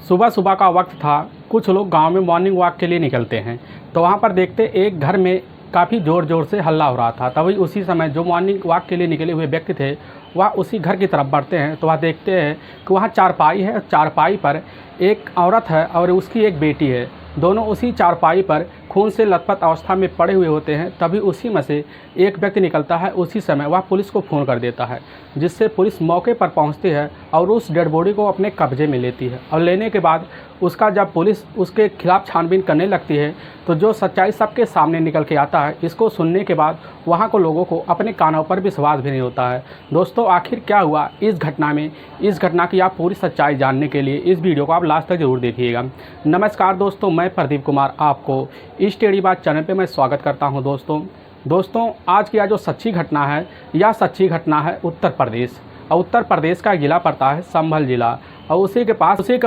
सुबह सुबह का वक्त था। कुछ लोग गांव में मॉर्निंग वॉक के लिए निकलते हैं, तो वहां पर देखते एक घर में काफ़ी ज़ोर ज़ोर से हल्ला हो रहा था। तभी उसी समय जो मॉर्निंग वॉक के लिए निकले हुए व्यक्ति थे वह उसी घर की तरफ बढ़ते हैं, तो वह देखते हैं कि वहाँ चारपाई है। चारपाई पर एक औरत है और उसकी एक बेटी है। दोनों उसी चारपाई पर खून से लथपथ अवस्था में पड़े हुए होते हैं। तभी उसी में से एक व्यक्ति निकलता है। उसी समय वह पुलिस को फ़ोन कर देता है, जिससे पुलिस मौके पर पहुंचती है और उस डेड बॉडी को अपने कब्जे में लेती है। और लेने के बाद उसका जब पुलिस उसके खिलाफ़ छानबीन करने लगती है तो जो सच्चाई सबके सामने निकल के आता है, इसको सुनने के बाद वहाँ को लोगों को अपने कानों पर विश्वास भी नहीं होता है। दोस्तों, आखिर क्या हुआ इस घटना में, इस घटना की आप पूरी सच्चाई जानने के लिए इस वीडियो को आप लास्ट तक जरूर देखिएगा। नमस्कार दोस्तों, मैं प्रदीप कुमार आपको इस टेढ़ी बात चैनल पे मैं स्वागत करता हूं। दोस्तों आज की यह जो सच्ची घटना है, यह सच्ची घटना है उत्तर प्रदेश। और उत्तर प्रदेश का जिला पड़ता है संभल जिला, और उसी के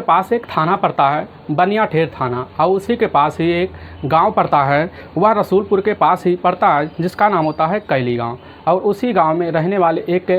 पास एक थाना पड़ता है बनियाठेर थाना, और उसी के पास ही एक गांव पड़ता है, वह रसूलपुर के पास ही पड़ता है, जिसका नाम होता है कैली गांव। और उसी गांव में रहने वाले एक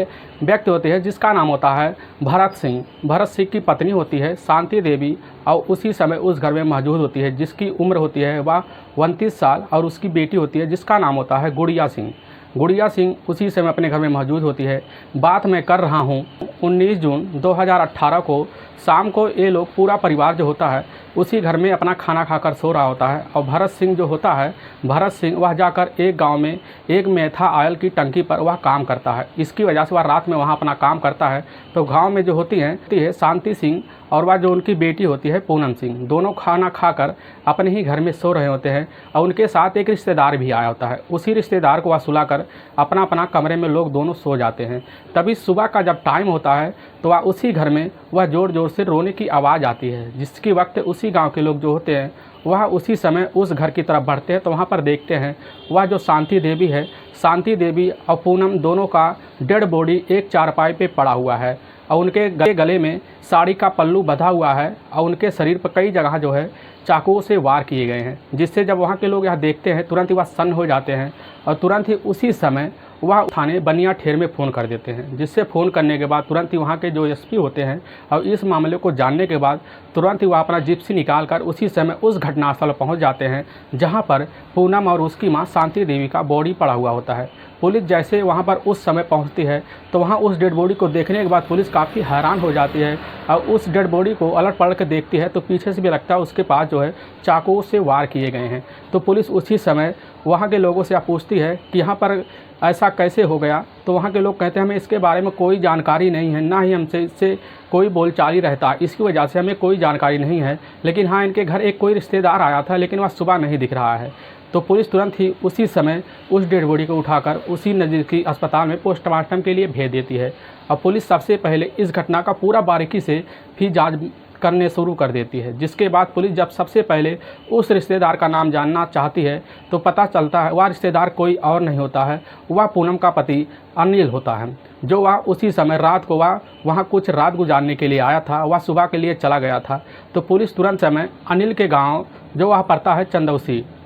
व्यक्ति होते हैं जिसका नाम होता है भरत सिंह। भरत सिंह की पत्नी होती है शांति देवी, और उसी समय उस घर में मौजूद होती है, जिसकी उम्र होती है वह 29 साल, और उसकी बेटी होती है जिसका नाम होता है गुड़िया सिंह। गुड़िया सिंह उसी समय अपने घर में मौजूद होती है। बात मैं कर रहा हूँ 19 जून 2018 को शाम को ये लोग पूरा परिवार जो होता है उसी घर में अपना खाना खाकर सो रहा होता है। और भरत सिंह जो होता है, भरत सिंह वह जाकर एक गांव में एक मेथा ऑयल की टंकी पर वह काम करता है। इसकी वजह से वह रात में वहाँ अपना काम करता है। तो गांव में जो होती है शांति सिंह और वह जो उनकी बेटी होती है पूनम सिंह, दोनों खाना खाकर अपने ही घर में सो रहे होते हैं। और उनके साथ एक रिश्तेदार भी आया होता है। उसी रिश्तेदार को वह सुलाकर अपना अपना कमरे में लोग दोनों सो जाते हैं। तभी सुबह का जब टाइम होता है तो वह उसी घर में वह ज़ोर ज़ोर से रोने की आवाज़ आती है, जिसकी वक्त उसी गांव के लोग जो होते हैं वह उसी समय उस घर की तरफ बढ़ते हैं। तो वहाँ पर देखते हैं वह जो शांति देवी है, शांति देवी और पूनम दोनों का डेड बॉडी एक चारपाई पे पड़ा हुआ है, और उनके गले में साड़ी का पल्लू बंधा हुआ है, और उनके शरीर पर कई जगह जो है चाकुओं से वार किए गए हैं। जिससे जब वहाँ के लोग यह देखते हैं तुरंत ही वह सन्न हो जाते हैं, और तुरंत ही उसी समय वह थाने बनियाठेर में फ़ोन कर देते हैं। जिससे फ़ोन करने के बाद तुरंत ही वहाँ के जो एसपी होते हैं और इस मामले को जानने के बाद तुरंत ही वह अपना जिप्सी निकाल कर उसी समय उस घटनास्थल पहुँच जाते हैं, जहाँ पर पूनम और उसकी माँ शांति देवी का बॉडी पड़ा हुआ होता है। पुलिस जैसे वहाँ पर उस समय पहुँचती है तो वहाँ उस डेड बॉडी को देखने के बाद पुलिस काफ़ी हैरान हो जाती है, और उस डेड बॉडी को अलट पलट कर देखती है तो पीछे से भी लगता है उसके पास जो है चाकू से वार किए गए हैं। तो पुलिस उसी समय वहाँ के लोगों से पूछती है कि यहाँ पर ऐसा कैसे हो गया। तो वहाँ के लोग कहते हैं हमें इसके बारे में कोई जानकारी नहीं है, ना ही हमसे इससे कोई बोलचाल ही रहता, इसकी वजह से हमें कोई जानकारी नहीं है। लेकिन हाँ, इनके घर एक कोई रिश्तेदार आया था, लेकिन वह सुबह नहीं दिख रहा है। तो पुलिस तुरंत ही उसी समय उस डेड बॉडी को उठाकर उसी नज़दीकी अस्पताल में पोस्टमार्टम के लिए भेज देती है। और पुलिस सबसे पहले इस घटना का पूरा बारीकी से फिर जाँच करने शुरू कर देती है। जिसके बाद पुलिस जब सबसे पहले उस रिश्तेदार का नाम जानना चाहती है तो पता चलता है वह रिश्तेदार कोई और नहीं होता है, वह पूनम का पति अनिल होता है, जो वह उसी समय रात को वह वहाँ कुछ रात गुजारने के लिए आया था, वह सुबह के लिए चला गया था। तो पुलिस तुरंत समय अनिल के गाँव जो वह पड़ता है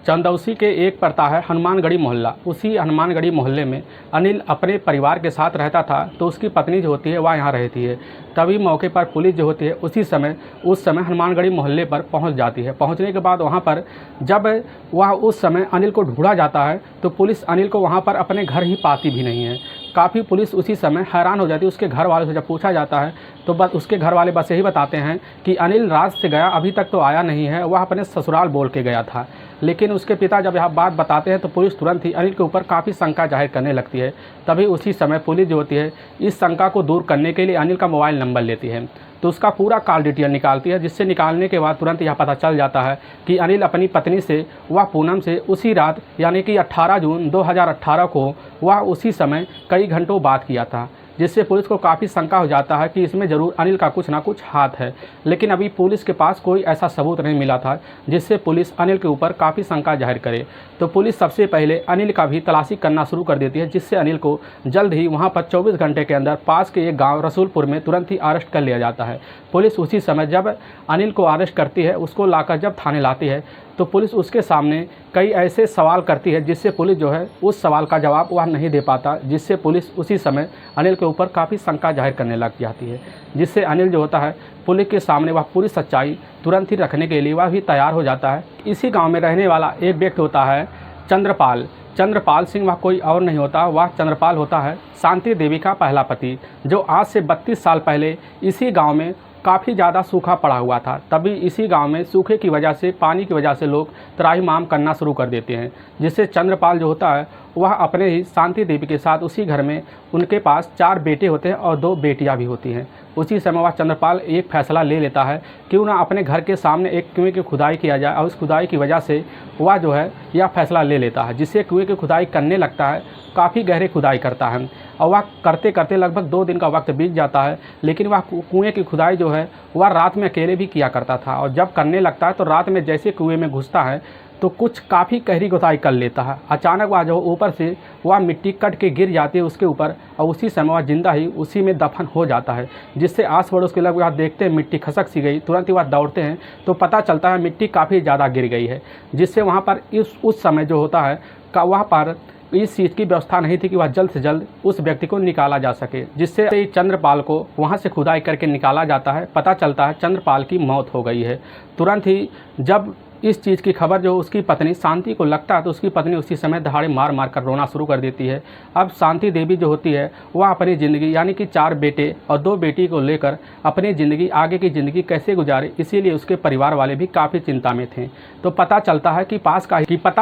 चंदौसी के एक पड़ता है हनुमानगढ़ी मोहल्ला, उसी हनुमानगढ़ी मोहल्ले में अनिल अपने परिवार के साथ रहता था। तो उसकी पत्नी जो होती है वह यहाँ रहती है। तभी मौके पर पुलिस जो होती है उस समय हनुमानगढ़ी मोहल्ले पर पहुँच जाती है। पहुँचने के बाद वहाँ पर जब वह उस समय अनिल को ढूंढा जाता है तो पुलिस अनिल को वहाँ पर अपने घर ही पाती भी नहीं है। काफ़ी पुलिस उसी समय हैरान हो जाती है। उसके घर वालों से जब पूछा जाता है तो बस उसके घर वाले बस यही बताते हैं कि अनिल रात से गया, अभी तक तो आया नहीं है, वह अपने ससुराल बोल के गया था। लेकिन उसके पिता जब यह बात बताते हैं तो पुलिस तुरंत ही अनिल के ऊपर काफ़ी शंका जाहिर करने लगती है। तभी उसी समय पुलिस जो होती है इस शंका को दूर करने के लिए अनिल का मोबाइल नंबर लेती है, तो उसका पूरा कॉल डिटेल निकालती है। जिससे निकालने के बाद तुरंत यह पता चल जाता है कि अनिल अपनी पत्नी से वह पूनम से उसी रात यानी कि 18 जून 2018 को वह उसी समय कई घंटों बात किया था। जिससे पुलिस को काफ़ी शंका हो जाता है कि इसमें ज़रूर अनिल का कुछ ना कुछ हाथ है। लेकिन अभी पुलिस के पास कोई ऐसा सबूत नहीं मिला था जिससे पुलिस अनिल के ऊपर काफ़ी शंका जाहिर करे। तो पुलिस सबसे पहले अनिल का भी तलाशी करना शुरू कर देती है, जिससे अनिल को जल्द ही वहां पर 24 घंटे के अंदर पास के एक गांव रसूलपुर में तुरंत ही अरेस्ट कर लिया जाता है। पुलिस उसी समय जब अनिल को अरेस्ट करती है, उसको लाकर जब थाने लाती है, तो पुलिस उसके सामने कई ऐसे सवाल करती है जिससे पुलिस जो है उस सवाल का जवाब वह नहीं दे पाता, जिससे पुलिस उसी समय अनिल के के ऊपर काफ़ी शंका जाहिर करने लग जाती है, जिससे अनिल जो होता है पुलिस के सामने वह पूरी सच्चाई तुरंत ही रखने के लिए वह भी तैयार हो जाता है। इसी गांव में रहने वाला एक व्यक्ति होता है चंद्रपाल सिंह। वह कोई और नहीं होता, वह चंद्रपाल होता है शांति देवी का पहला पति, जो आज से 32 साल पहले इसी गांव में काफ़ी ज़्यादा सूखा पड़ा हुआ था। तभी इसी गांव में सूखे की वजह से, पानी की वजह से लोग त्राहिमाम करना शुरू कर देते हैं, जिससे चंद्रपाल जो होता है वह अपने ही शांति देवी के साथ उसी घर में, उनके पास 4 बेटे होते हैं और 2 बेटियां भी होती हैं। उसी समय वह चंद्रपाल एक फ़ैसला ले लेता है क्यों ना अपने घर के सामने एक कुएं की खुदाई किया जाए, और उस खुदाई की वजह से वह जो है यह फ़ैसला ले लेता है, जिससे कुएं की खुदाई करने लगता है। काफ़ी गहरे खुदाई करता है और वह करते करते लगभग 2 दिन का वक्त बीत जाता है। लेकिन वह कुएं की खुदाई जो है वह रात में अकेले भी किया करता था, और जब करने लगता है तो रात में जैसे कुएं में घुसता है तो कुछ काफ़ी गहरी खुदाई कर लेता है। अचानक वह जो ऊपर से वह मिट्टी कट के गिर जाती है उसके ऊपर, और उसी समय वह जिंदा ही उसी में दफन हो जाता है, जिससे आस पड़ोस के लोग वह देखते हैं मिट्टी खसक सी गई। तुरंत ही वह दौड़ते हैं तो पता चलता है मिट्टी काफ़ी ज़्यादा गिर गई है, जिससे वहाँ पर उस समय जो होता है वहाँ पर इस चीज़ की व्यवस्था नहीं थी कि वह जल्द से जल्द उस व्यक्ति को निकाला जा सके, जिससे चंद्रपाल को वहाँ से खुदाई करके निकाला जाता है। पता चलता है चंद्रपाल की मौत हो गई है। तुरंत ही जब इस चीज़ की खबर जो उसकी पत्नी शांति को लगता है तो उसकी पत्नी उसी समय दहाड़े मार मार कर रोना शुरू कर देती है। अब शांति देवी जो होती है वह अपनी ज़िंदगी यानी कि 4 बेटे और 2 बेटी को लेकर अपनी ज़िंदगी, आगे की ज़िंदगी कैसे गुजारे, इसीलिए उसके परिवार वाले भी काफ़ी चिंता में थे। तो पता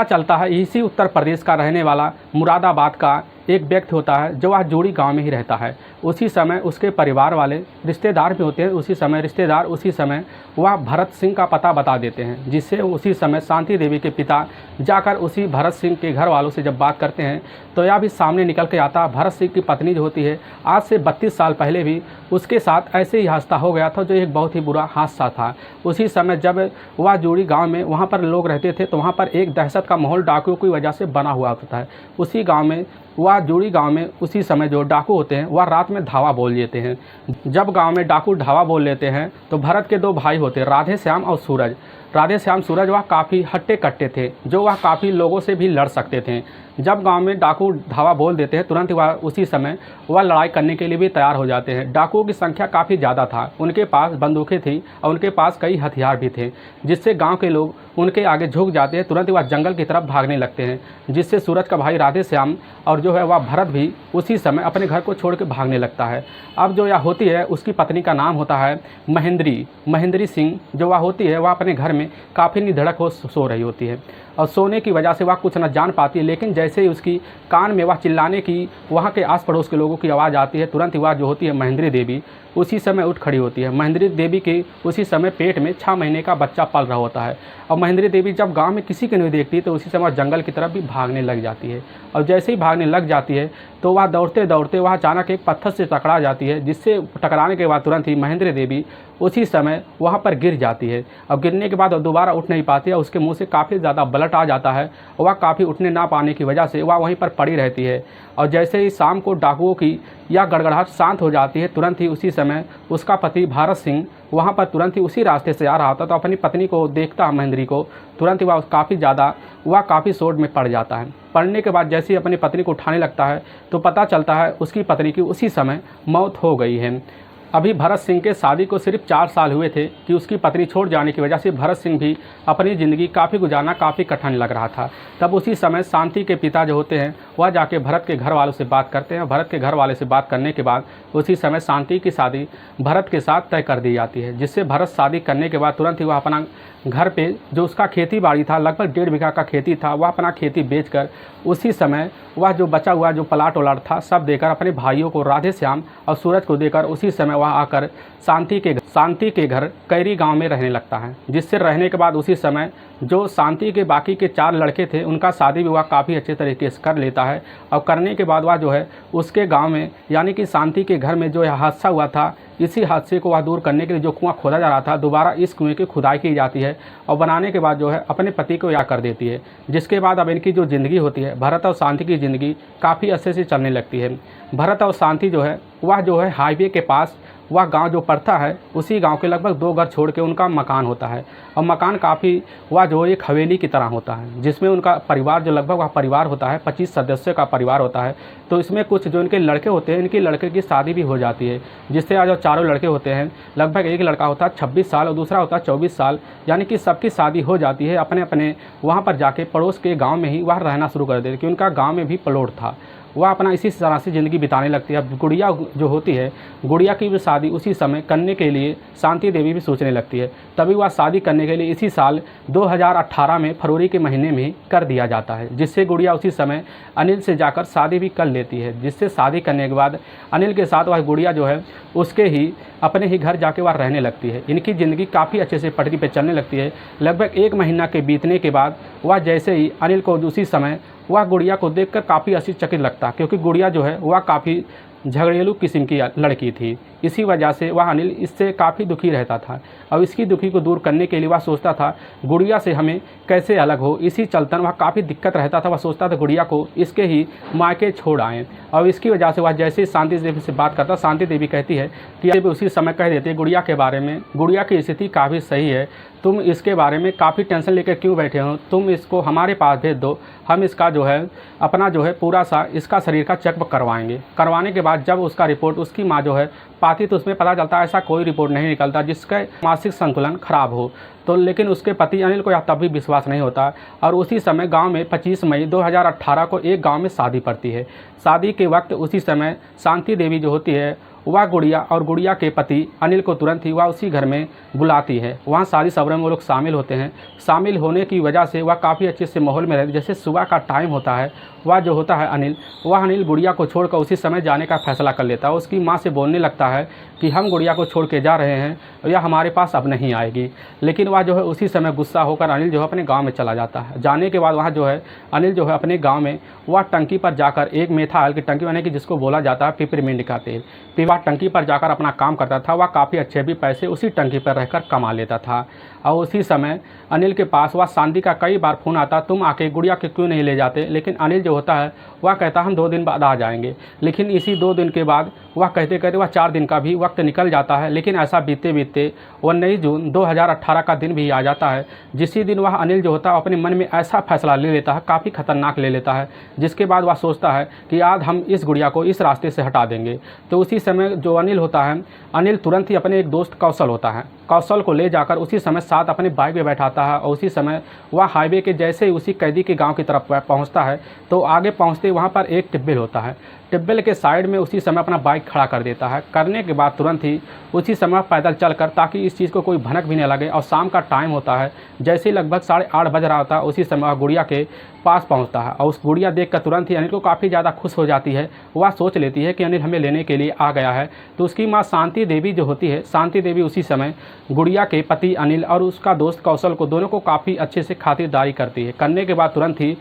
चलता है इसी उत्तर प्रदेश का रहने वाला मुरादाबाद का एक व्यक्ति होता है जो वह जोड़ी गांव में ही रहता है। उसी समय उसके परिवार वाले रिश्तेदार भी होते हैं। उसी समय वह भरत सिंह का पता बता देते हैं, जिससे उसी समय शांति देवी के पिता जाकर उसी भरत सिंह के घर वालों से जब बात करते हैं तो यह भी सामने निकल के आता है। भरत सिंह की पत्नी जो होती है आज से 32 साल पहले भी उसके साथ ऐसे ही हादसा हो गया था, जो एक बहुत ही बुरा हादसा था। उसी समय जब वह जोड़ी गाँव में वहाँ पर लोग रहते थे तो वहाँ पर एक दहशत का माहौल डाकुओं की वजह से बना हुआ होता है। उसी गाँव में वह जोड़ी गांव में उसी समय जो डाकू होते हैं वह रात में धावा बोल लेते हैं। जब गांव में डाकू धावा बोल लेते हैं तो भरत के 2 भाई होते हैं, राधे श्याम और सूरज। वह काफ़ी हट्टे कट्टे थे, जो वह काफ़ी लोगों से भी लड़ सकते थे। जब गांव में डाकू धावा बोल देते हैं तुरंत वह उसी समय वह लड़ाई करने के लिए भी तैयार हो जाते हैं। डाकुओं की संख्या काफ़ी ज़्यादा था, उनके पास बंदूकें थी और उनके पास कई हथियार भी थे, जिससे गांव के लोग उनके आगे झुक जाते हैं। तुरंत वह जंगल की तरफ भागने लगते हैं, जिससे सूरज का भाई राधे श्याम और जो है वह भरत भी उसी समय अपने घर को छोड़ के भागने लगता है। अब जो यह होती है उसकी पत्नी का नाम होता है महेंद्री सिंह। जो वह होती है वह अपने घर में काफ़ी निधड़क हो सो रही होती है, और सोने की वजह से वह कुछ न जान पाती है। लेकिन जैसे ही उसकी कान में वह चिल्लाने की, वहाँ के आस पड़ोस के लोगों की आवाज़ आती है, तुरंत ही वह जो होती है महेंद्री देवी उसी समय उठ खड़ी होती है। महेंद्री देवी के उसी समय पेट में 6 महीने का बच्चा पल रहा होता है, और महेंद्री देवी जब गांव में किसी को नहीं देखती तो उसी समय जंगल की तरफ भी भागने लग जाती है। और जैसे ही भागने लग जाती है तो वह दौड़ते दौड़ते वह अचानक एक पत्थर से टकरा जाती है, जिससे टकराने के बाद तुरंत ही महेंद्री देवी उसी समय वहाँ पर गिर जाती है। और गिरने के बाद दोबारा उठ नहीं पाती है, उसके मुंह से काफ़ी ज़्यादा ब्लड आ जाता है। वह काफ़ी उठने ना पाने की वजह से वह वहीं पर पड़ी रहती है। और जैसे ही शाम को डाकुओं की यह गड़गड़ाहट शांत हो जाती है, तुरंत ही उसी समय उसका पति भारत सिंह वहाँ पर तुरंत ही उसी रास्ते से आ रहा था, तो अपनी पत्नी को देखता है महेंद्री को, तुरंत ही वह काफ़ी सोच में पड़ जाता है। पड़ने के बाद जैसे ही अपनी पत्नी को उठाने लगता है तो पता चलता है उसकी पत्नी की उसी समय मौत हो गई है। अभी भरत सिंह के शादी को सिर्फ 4 साल हुए थे कि उसकी पत्नी छोड़ जाने की वजह से भरत सिंह भी अपनी ज़िंदगी गुजारना काफ़ी कठिन लग रहा था। तब उसी समय शांति के पिता जो होते हैं वह जाके भरत के घर वालों से बात करते हैं। भरत के घर वाले से बात करने के बाद उसी समय शांति की शादी भरत के साथ तय कर दी जाती है, जिससे भरत शादी करने के बाद तुरंत ही वह अपना घर पे जो उसका खेती बाड़ी था, लगभग 1.5 बीघा का खेती था, वह अपना खेती बेचकर उसी समय वह जो बचा हुआ जो प्लाट वलाट था सब देकर अपने भाइयों को राधे श्याम और सूरज को देकर उसी समय वह आकर शांति के घर कैरी गांव में रहने लगता है। जिससे रहने के बाद उसी समय जो शांति के बाकी के 4 लड़के थे उनका शादी विवाह काफ़ी अच्छे तरीके से कर लेता है। और करने के बाद वह जो है उसके गांव में यानी कि शांति के घर में जो हादसा हुआ था, इसी हादसे को वह दूर करने के लिए जो कुआं खोदा जा रहा था, दोबारा इस कुएं की खुदाई की जाती है और बनाने के बाद जो है अपने पति को याद कर देती है। जिसके बाद अब इनकी जो ज़िंदगी होती है, भरत और शांति की ज़िंदगी काफ़ी अच्छे से चलने लगती है। भरत और शांति जो है वह जो है हाईवे के पास वह गांव जो पड़ता है उसी गांव के लगभग 2 घर छोड़ के उनका मकान होता है। और मकान काफ़ी वह जो एक हवेली की तरह होता है, जिसमें उनका परिवार जो लगभग वह परिवार होता है 25 सदस्यों का परिवार होता है। तो इसमें कुछ जो इनके लड़के होते हैं, इनकी लड़के की शादी भी हो जाती है, जिससे आज जो चारों लड़के होते हैं लगभग एक लड़का होता है 26 साल और दूसरा होता है 24 साल, यानी कि सबकी शादी हो जाती है। अपने अपने वहाँ पर जाके पड़ोस के गाँव में ही वह रहना शुरू कर देते, कि उनका गाँव में भी प्लॉट था। वह अपना इसी तरह से ज़िंदगी बिताने लगती है। अब गुड़िया जो होती है, गुड़िया की भी शादी उसी समय करने के लिए शांति देवी भी सोचने लगती है। तभी वह शादी करने के लिए इसी साल 2018 में फरवरी के महीने में कर दिया जाता है, जिससे गुड़िया उसी समय अनिल से जाकर शादी भी कर लेती है। जिससे शादी करने के बाद अनिल के साथ वह गुड़िया जो है उसके ही अपने ही घर जाके वह रहने लगती है। इनकी ज़िंदगी काफ़ी अच्छे से पटरी पे चलने लगती है। लगभग 1 महीना के बीतने के बाद वह जैसे ही अनिल को उसी समय वह गुड़िया को देखकर काफ़ी आश्चर्यचकित लगता, क्योंकि गुड़िया जो है वह काफ़ी झगड़ेलू किस्म की लड़की थी। इसी वजह से वह अनिल इससे काफ़ी दुखी रहता था। और इसकी दुखी को दूर करने के लिए वह सोचता था गुड़िया से हमें कैसे अलग हो। इसी चलतन वह काफ़ी दिक्कत रहता था। वह सोचता था गुड़िया को इसके ही मायके छोड़ आएँ। और इसकी वजह से वह जैसे ही शांति देवी से बात करता, शांति देवी कहती है कि अब उसी समय कह देते गुड़िया के बारे में, गुड़िया की स्थिति काफ़ी सही है, तुम इसके बारे में काफ़ी टेंशन लेकर क्यों बैठे हो, तुम इसको हमारे पास भेज दो, हम इसका जो है अपना जो है पूरा सा इसका शरीर का चेकअप करवाएंगे। करवाने के बाद जब उसका रिपोर्ट उसकी माँ जो है पाती तो उसमें पता चलता है ऐसा कोई रिपोर्ट नहीं निकलता जिसका मानसिक संतुलन खराब हो। तो लेकिन उसके पति अनिल को यह तब भी विश्वास नहीं होता। और उसी समय गांव में 25 मई 2018 को एक गांव में शादी पड़ती है। शादी के वक्त उसी समय शांति देवी जो होती है वह गुड़िया और गुड़िया के पति अनिल को तुरंत ही वह उसी घर में बुलाती है। वहाँ सारी सब्र में वो लोग शामिल होते हैं। शामिल होने की वजह से वह काफ़ी अच्छे से माहौल में रहती। जैसे सुबह का टाइम होता है, वह जो होता है अनिल, वह अनिल गुड़िया को छोड़कर उसी समय जाने का फैसला कर लेता है। उसकी माँ से बोलने लगता है कि हम गुड़िया को छोड़ के जा रहे हैं और यह हमारे पास अब नहीं आएगी। लेकिन वह जो है उसी समय गुस्सा होकर अनिल जो है अपने गाँव में चला जाता है। जाने के बाद वहाँ जो है अनिल जो है अपने गाँव में वह टंकी पर जाकर एक मेथाइल की टंकी यानी कि जिसको बोला जाता है पिपरमिंट का तेल, वह टंकी पर जाकर अपना काम करता था। वह काफ़ी अच्छे भी पैसे उसी टंकी पर रहकर कमा लेता था। और उसी समय अनिल के पास वह शांति का कई बार फ़ोन आता, तुम आके गुड़िया के क्यों नहीं ले जाते। लेकिन अनिल जो होता है वह कहता हम 2 दिन बाद आ जाएंगे। लेकिन इसी 2 दिन के बाद वह कहते कहते वह 4 दिन का भी वक्त निकल जाता है। लेकिन ऐसा बीतते बीतते 19 जून 2018 का दिन भी आ जाता है। जिसी दिन वह अनिल जो होता है अपने मन में ऐसा फैसला ले लेता है, काफ़ी खतरनाक ले लेता है, जिसके बाद वह सोचता है कि आज हम इस गुड़िया को इस रास्ते से हटा देंगे। तो उसी समय जो अनिल होता है, अनिल तुरंत ही अपने एक दोस्त कौशल होता है, कौशल को ले जाकर उसी समय साथ अपने बाइक में बैठाता है। और उसी समय वह हाईवे के जैसे ही उसी कैदी के गांव की तरफ पहुंचता है तो आगे पहुंचते वहां पर एक टिब्बल होता है। टिब्बल के साइड में उसी समय अपना बाइक खड़ा कर देता है। करने के बाद तुरंत ही उसी समय पैदल चलकर, ताकि इस चीज़ को कोई भनक भी नहीं लगे, और शाम का टाइम होता है, जैसे ही लगभग 8:30 बज रहा होता है उसी समय वह गुड़िया के पास पहुंचता है। और उस गुड़िया देखकर तुरंत ही अनिल को काफ़ी ज़्यादा खुश हो जाती है। वह सोच लेती है कि अनिल हमें लेने के लिए आ गया है। तो उसकी माँ शांति देवी जो होती है, शांति देवी उसी समय गुड़िया के पति अनिल और उसका दोस्त कौशल को दोनों को काफ़ी अच्छे से खातिरदारी करती है। करने के बाद तुरंत ही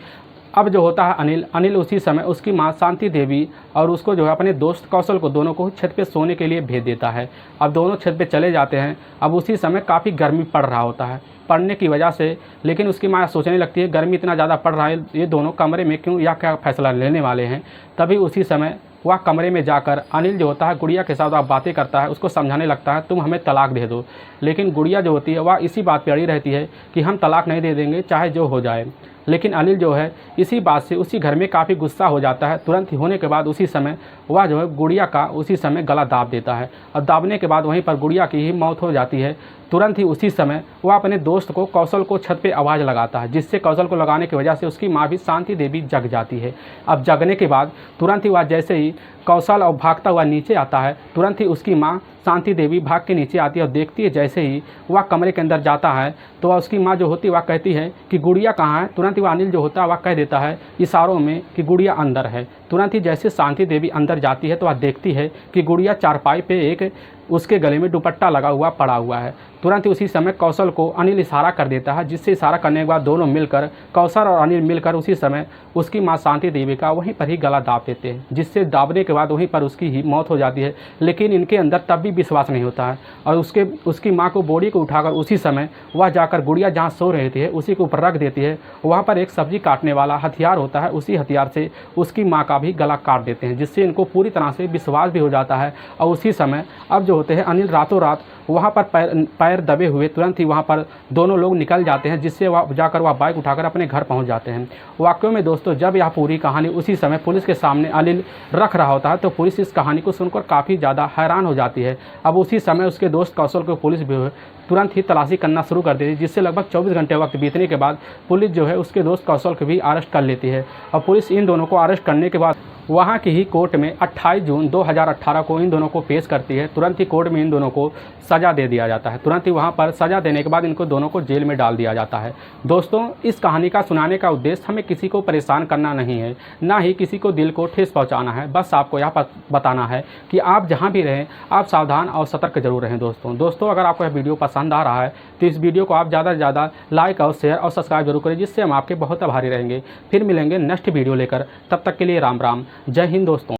अब जो होता है अनिल उसी समय उसकी माँ शांति देवी और उसको जो है अपने दोस्त कौशल को दोनों को छत पे सोने के लिए भेज देता है। अब दोनों छत पे चले जाते हैं। अब उसी समय काफ़ी गर्मी पड़ रहा होता है, पड़ने की वजह से लेकिन उसकी माँ सोचने लगती है गर्मी इतना ज़्यादा पड़ रहा है, ये दोनों कमरे में क्यों, या क्या फ़ैसला लेने वाले हैं। तभी उसी समय वह कमरे में जाकर अनिल जो होता है गुड़िया के साथ वह बातें करता है, उसको समझाने लगता है तुम हमें तलाक दे दो। लेकिन गुड़िया जो होती है वह इसी बात पर अड़ी रहती है कि हम तलाक नहीं दे देंगे चाहे जो हो जाए। लेकिन अनिल जो है इसी बात से उसी घर में काफ़ी गुस्सा हो जाता है। तुरंत ही होने के बाद उसी समय वह जो है गुड़िया का उसी समय गला दाब देता है और दाबने के बाद वहीं पर गुड़िया की ही मौत हो जाती है। तुरंत ही उसी समय वह अपने दोस्त को कौशल को छत पे आवाज़ लगाता है, जिससे कौशल को लगाने की वजह से उसकी माँ भी शांति देवी जग जाती है। अब जगने के बाद तुरंत ही वह जैसे ही कौशल और भागता हुआ नीचे आता है, तुरंत ही उसकी माँ शांति देवी भाग के नीचे आती है और देखती है जैसे ही वह कमरे के अंदर जाता है तो वह उसकी माँ जो होती है वह कहती है कि गुड़िया कहाँ है। तुरंत ही वह अनिल जो होता है वह कह देता है इशारों में कि गुड़िया अंदर है। तुरंत ही जैसे शांति देवी अंदर जाती है तो वह देखती है कि गुड़िया चारपाई पे एक उसके गले में दुपट्टा लगा हुआ पड़ा हुआ है। तुरंत ही उसी समय कौशल को अनिल इशारा कर देता है, जिससे इशारा करने के बाद दोनों मिलकर कौशल और अनिल मिलकर उसी समय उसकी माँ शांति देवी का वहीं पर ही गला दाब देते हैं, जिससे दाबने के बाद वहीं पर उसकी ही मौत हो जाती है। लेकिन इनके अंदर तब भी विश्वास नहीं होता है और उसकी माँ को बॉडी को उठाकर उसी समय वह जाकर गुड़िया जहाँ सो रही थी उसी के ऊपर रख देती है। वहाँ पर एक सब्जी काटने वाला हथियार होता है, उसी हथियार से उसकी माँ का भी गला काट देते हैं, जिससे इनको पूरी तरह से विश्वास भी हो जाता है। और उसी समय अब जो होते हैं अनिल रातों रात वहाँ पर पैर दबे हुए तुरंत ही वहाँ पर दोनों लोग निकल जाते हैं, जिससे वह जाकर वह बाइक उठाकर अपने घर पहुँच जाते हैं। वाकई में दोस्तों जब यह पूरी कहानी उसी समय पुलिस के सामने अनिल रख रहा होता है तो पुलिस इस कहानी को सुनकर काफ़ी ज़्यादा हैरान हो जाती है। अब उसी समय उसके दोस्त कौशल को पुलिस भी तुरंत ही तलाशी करना शुरू कर देती है, जिससे लगभग 24 घंटे वक्त बीतने के बाद पुलिस जो है उसके दोस्त कौशल को भी अरेस्ट कर लेती है। और पुलिस इन दोनों को अरेस्ट करने के बाद वहाँ की ही कोर्ट में 28 जून 2018 को इन दोनों को पेश करती है। तुरंत ही कोर्ट में इन दोनों को सज़ा दे दिया जाता है। तुरंत ही वहाँ पर सज़ा देने के बाद इनको दोनों को जेल में डाल दिया जाता है। दोस्तों इस कहानी का सुनाने का उद्देश्य हमें किसी को परेशान करना नहीं है, ना ही किसी को दिल को ठेस पहुँचाना है। बस आपको यह बताना है कि आप जहाँ भी रहें आप सावधान और सतर्क जरूर रहें। दोस्तों अगर आपको यह वीडियो पसंद आ रहा है तो इस वीडियो को आप ज़्यादा से ज़्यादा लाइक और शेयर और सब्सक्राइब जरूर करें, जिससे हम आपके बहुत आभारी रहेंगे। फिर मिलेंगे नेक्स्ट वीडियो लेकर, तब तक के लिए राम राम, जय हिंद दोस्तों।